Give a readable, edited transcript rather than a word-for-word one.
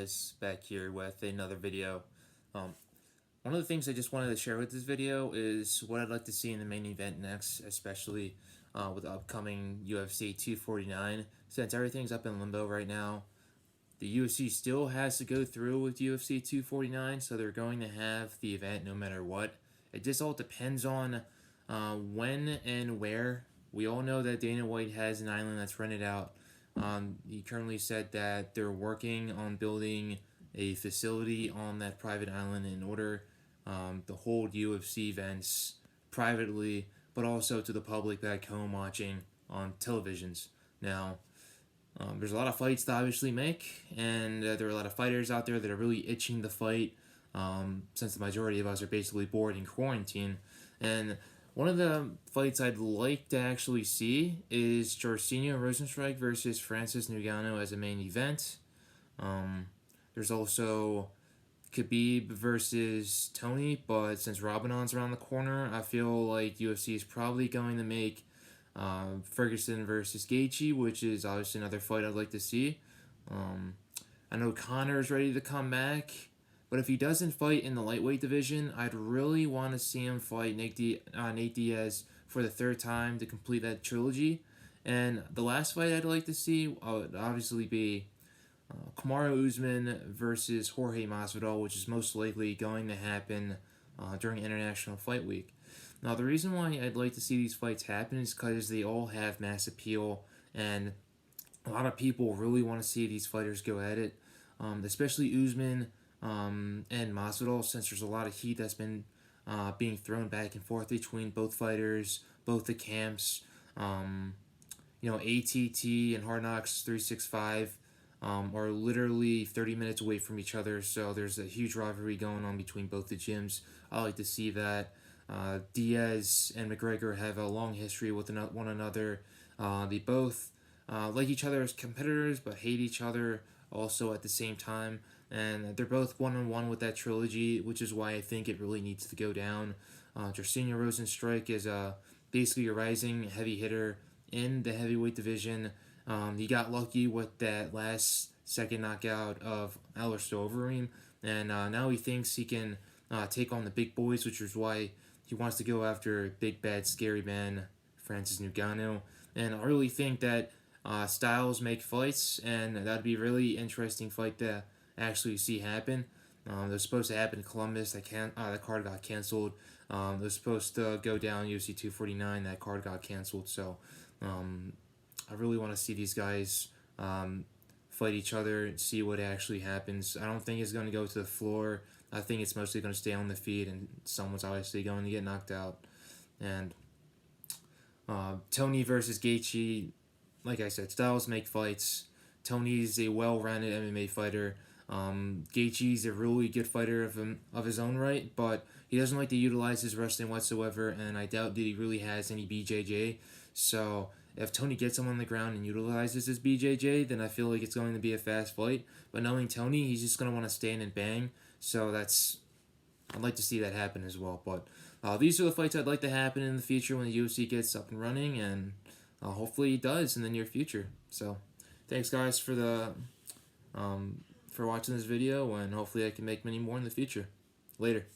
guys, back here with another video. Um, One of the things I just wanted to share with this video is what I'd like to see in the main event next, especially with the upcoming UFC 249. Since everything's up in limbo right now, the UFC still has to go through with UFC 249, so they're going to have the event no matter what. It just all depends on when and where. We all know that Dana White has an island that's rented out. He currently said that they're working on building a facility on that private island in order to hold UFC events privately, but also to the public back home watching on televisions. Now, there's a lot of fights to obviously make, and there are a lot of fighters out there that are really itching to fight, since the majority of us are basically bored in quarantine. And one of the fights I'd like to actually see is Jairzinho Rozenstruik versus Francis Ngannou as a main event. There's also Khabib versus Tony, but since Ramadan's around the corner, I feel like UFC is probably going to make Ferguson versus Gaethje, which is obviously another fight I'd like to see. I know Conor is ready to come back, but if he doesn't fight in the lightweight division, I'd really want to see him fight Nate Diaz for the third time to complete that trilogy. And the last fight I'd like to see would obviously be Kamaru Usman versus Jorge Masvidal, which is most likely going to happen during International Fight Week. Now, the reason why I'd like to see these fights happen is because they all have mass appeal, and a lot of people really want to see these fighters go at it, especially Usman and Masvidal, since there's a lot of heat that's been being thrown back and forth between both fighters, both the camps. ATT and Hard Knocks 365 are literally 30 minutes away from each other, so there's a huge rivalry going on between both the gyms. I like to see that. Diaz and McGregor have a long history with one another. They both like each other as competitors, but hate each other also at the same time. And they're both one-on-one with that trilogy, which is why I think it really needs to go down. Jairzinho Rozenstruik is basically a rising heavy hitter in the heavyweight division. He got lucky with that last second knockout of Alistair Overeem, and now he thinks he can take on the big boys, which is why he wants to go after big bad scary man Francis Ngannou. And I really think that styles make fights, and that'd be a really interesting fight to actually see happen. It was supposed to happen in Columbus. That card got canceled. It was supposed to go down UFC 249. That card got canceled. So I really want to see these guys fight each other and see what actually happens. I don't think it's going to go to the floor. I think it's mostly going to stay on the feet, and someone's obviously going to get knocked out. And Tony versus Gaethje, like I said, styles make fights. Tony's a well-rounded MMA fighter. Gaethje's a really good fighter of his own right, but he doesn't like to utilize his wrestling whatsoever, and I doubt that he really has any BJJ. So if Tony gets him on the ground and utilizes his BJJ, then I feel like it's going to be a fast fight. But knowing Tony, he's just going to want to stand and bang. So I'd like to see that happen as well. But these are the fights I'd like to happen in the future when the UFC gets up and running, and hopefully it does in the near future. So thanks guys for watching this video, and hopefully I can make many more in the future. Later.